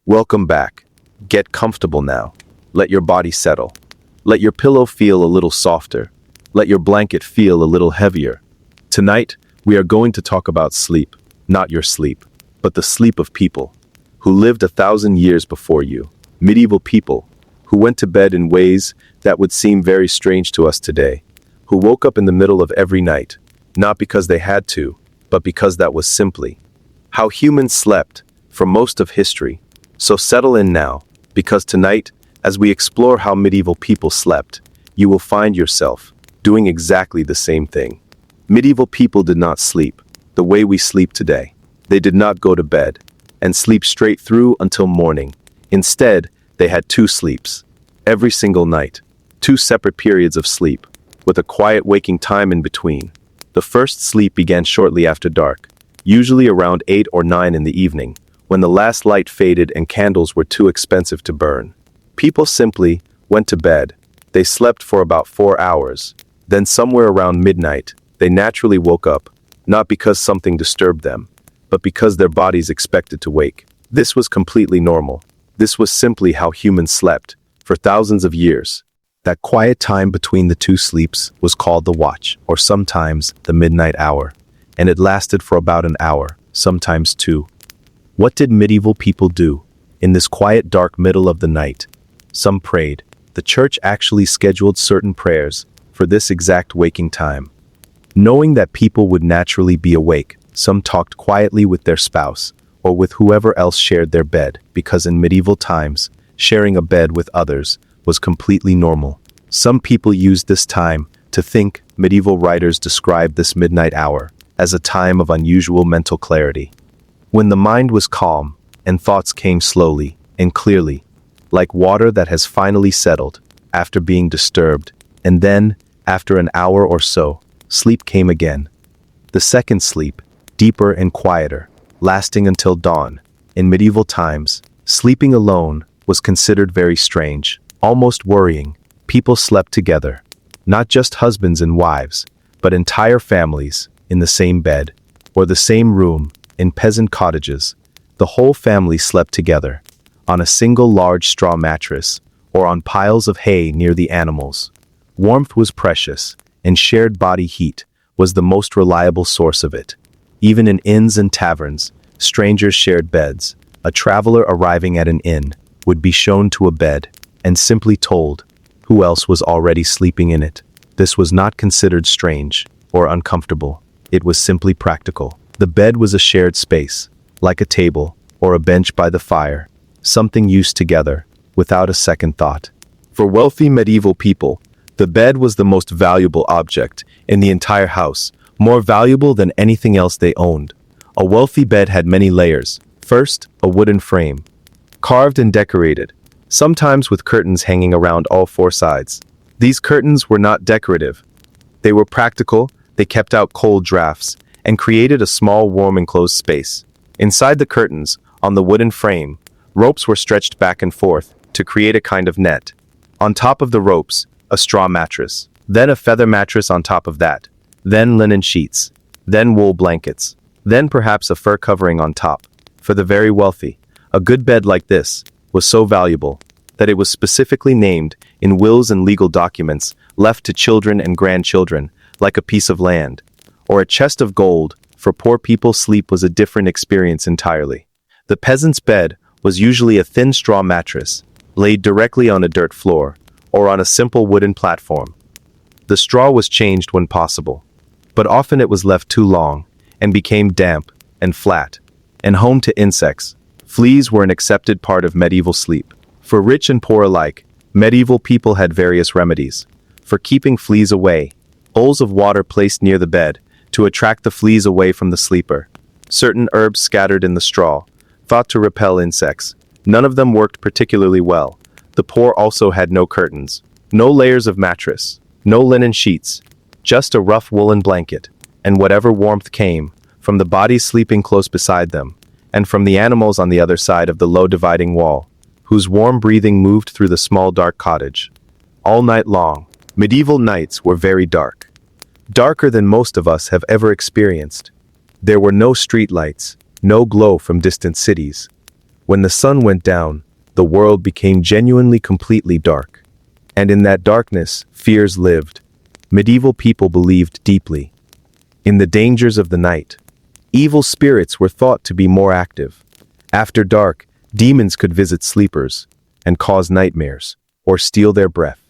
Welcome back. Get comfortable now. Let your body settle. Let your pillow feel a little softer. Let your blanket feel a little heavier. Tonight, we are going to talk about sleep. Not your sleep, but the sleep of people who lived 1,000 years before you. Medieval people who went to bed in ways that would seem very strange to us today. Who woke up in the middle of every night, not because they had to, but because that was simply how humans slept for most of history. So settle in now, because tonight, as we explore how medieval people slept, you will find yourself doing exactly the same thing. Medieval people did not sleep the way we sleep today. They did not go to bed and sleep straight through until morning. Instead, they had two sleeps every single night, two separate periods of sleep, with a quiet waking time in between. The first sleep began shortly after dark, usually around 8 or 9 in the evening, when the last light faded and candles were too expensive to burn. People simply went to bed. They slept for about 4 hours. Then somewhere around midnight, they naturally woke up, not because something disturbed them, but because their bodies expected to wake. This was completely normal. This was simply how humans slept for thousands of years. That quiet time between the two sleeps was called the watch, or sometimes the midnight hour, and it lasted for about an hour, sometimes two. What did medieval people do in this quiet, dark middle of the night? Some prayed. The church actually scheduled certain prayers for this exact waking time. Knowing that people would naturally be awake, some talked quietly with their spouse or with whoever else shared their bed, because in medieval times, sharing a bed with others was completely normal. Some people used this time to think. Medieval writers described this midnight hour as a time of unusual mental clarity, when the mind was calm and thoughts came slowly and clearly, like water that has finally settled after being disturbed, and then, after an hour or so, sleep came again. The second sleep, deeper and quieter, lasting until dawn. In medieval times, sleeping alone was considered very strange, almost worrying. People slept together, not just husbands and wives, but entire families, in the same bed, or the same room. In peasant cottages, the whole family slept together, on a single large straw mattress, or on piles of hay near the animals. Warmth was precious, and shared body heat was the most reliable source of it. Even in inns and taverns, strangers shared beds. A traveler arriving at an inn would be shown to a bed, and simply told who else was already sleeping in it. This was not considered strange or uncomfortable. It was simply practical. The bed was a shared space, like a table or a bench by the fire, something used together, without a second thought. For wealthy medieval people, the bed was the most valuable object in the entire house, more valuable than anything else they owned. A wealthy bed had many layers. First, a wooden frame, carved and decorated, sometimes with curtains hanging around all four sides. These curtains were not decorative. They were practical. They kept out cold drafts and created a small, warm, enclosed space. Inside the curtains, on the wooden frame, ropes were stretched back and forth to create a kind of net. On top of the ropes, a straw mattress, then a feather mattress on top of that, then linen sheets, then wool blankets, then perhaps a fur covering on top. For the very wealthy, a good bed like this was so valuable that it was specifically named in wills and legal documents left to children and grandchildren, like a piece of land, or a chest of gold. For poor people, sleep was a different experience entirely. The peasant's bed was usually a thin straw mattress, laid directly on a dirt floor, or on a simple wooden platform. The straw was changed when possible, but often it was left too long, and became damp and flat, and home to insects. Fleas were an accepted part of medieval sleep. For rich and poor alike, medieval people had various remedies for keeping fleas away. Bowls of water placed near the bed to attract the fleas away from the sleeper. Certain herbs scattered in the straw, thought to repel insects. None of them worked particularly well. The poor also had no curtains, no layers of mattress, no linen sheets, just a rough woolen blanket, and whatever warmth came from the bodies sleeping close beside them, and from the animals on the other side of the low dividing wall, whose warm breathing moved through the small dark cottage. All night long, medieval nights were very dark. Darker than most of us have ever experienced. There were no street lights, no glow from distant cities. When the sun went down, the world became genuinely completely dark. And in that darkness, fears lived. Medieval people believed deeply in the dangers of the night. Evil spirits were thought to be more active. After dark, demons could visit sleepers and cause nightmares or steal their breath.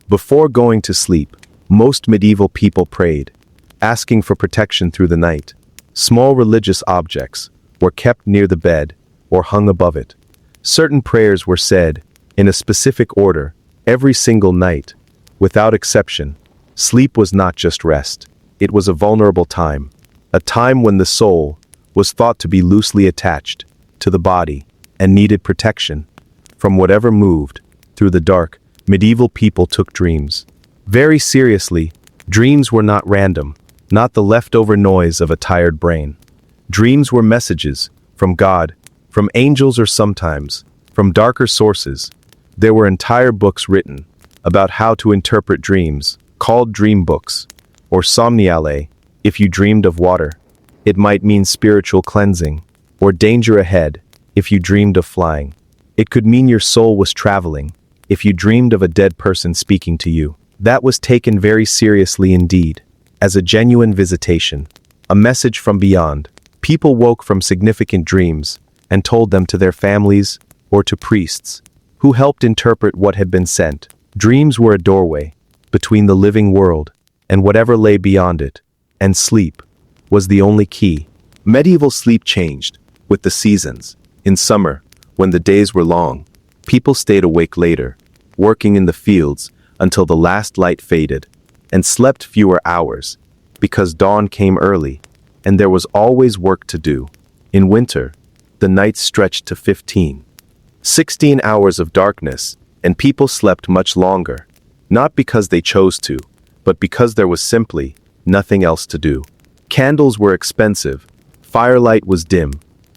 Before going to sleep, most medieval people prayed, asking for protection through the night. Small religious objects were kept near the bed or hung above it. Certain prayers were said, in a specific order, every single night. Without exception, sleep was not just rest. It was a vulnerable time, a time when the soul was thought to be loosely attached to the body and needed protection from whatever moved. Through the dark, medieval people took dreams very seriously. Dreams were not random, not the leftover noise of a tired brain. Dreams were messages from God, from angels, or sometimes from darker sources. There were entire books written about how to interpret dreams, called dream books, or somniale. If you dreamed of water, it might mean spiritual cleansing, or danger ahead. If you dreamed of flying, it could mean your soul was traveling. If you dreamed of a dead person speaking to you, that was taken very seriously indeed, as a genuine visitation, a message from beyond. People woke from significant dreams and told them to their families or to priests, who helped interpret what had been sent. Dreams were a doorway between the living world and whatever lay beyond it, and sleep was the only key. Medieval sleep changed with the seasons. In summer, when the days were long, people stayed awake later, working in the fields until the last light faded, and slept fewer hours, because dawn came early, and there was always work to do. In winter, the nights stretched to 16 hours of darkness, and people slept much longer, not because they chose to, but because there was simply nothing else to do. Candles were expensive, firelight was dim,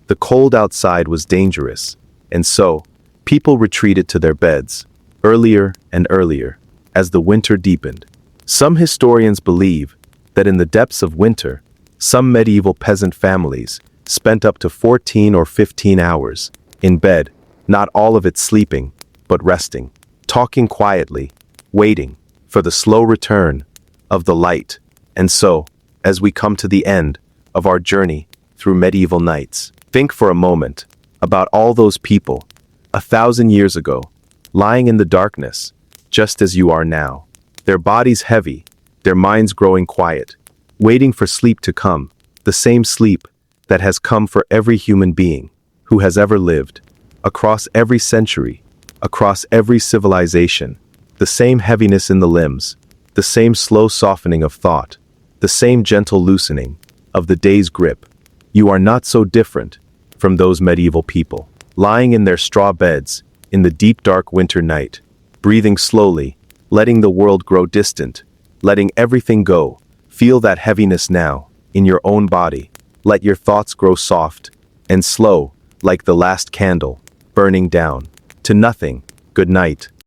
the cold outside was dangerous, and so, people retreated to their beds, earlier and earlier, as the winter deepened. Some historians believe that in the depths of winter, some medieval peasant families spent up to 14 or 15 hours in bed, not all of it sleeping, but resting, talking quietly, waiting for the slow return of the light. And so, as we come to the end of our journey through medieval nights, think for a moment about all those people 1,000 years ago, lying in the darkness, just as you are now, their bodies heavy, their minds growing quiet, waiting for sleep to come, the same sleep that has come for every human being who has ever lived, across every century, across every civilization, the same heaviness in the limbs, the same slow softening of thought, the same gentle loosening of the day's grip. You are not so different from those medieval people, lying in their straw beds in the deep dark winter night, breathing slowly, letting the world grow distant, letting everything go. Feel that heaviness now, in your own body. Let your thoughts grow soft and slow, like the last candle, burning down to nothing. Good night.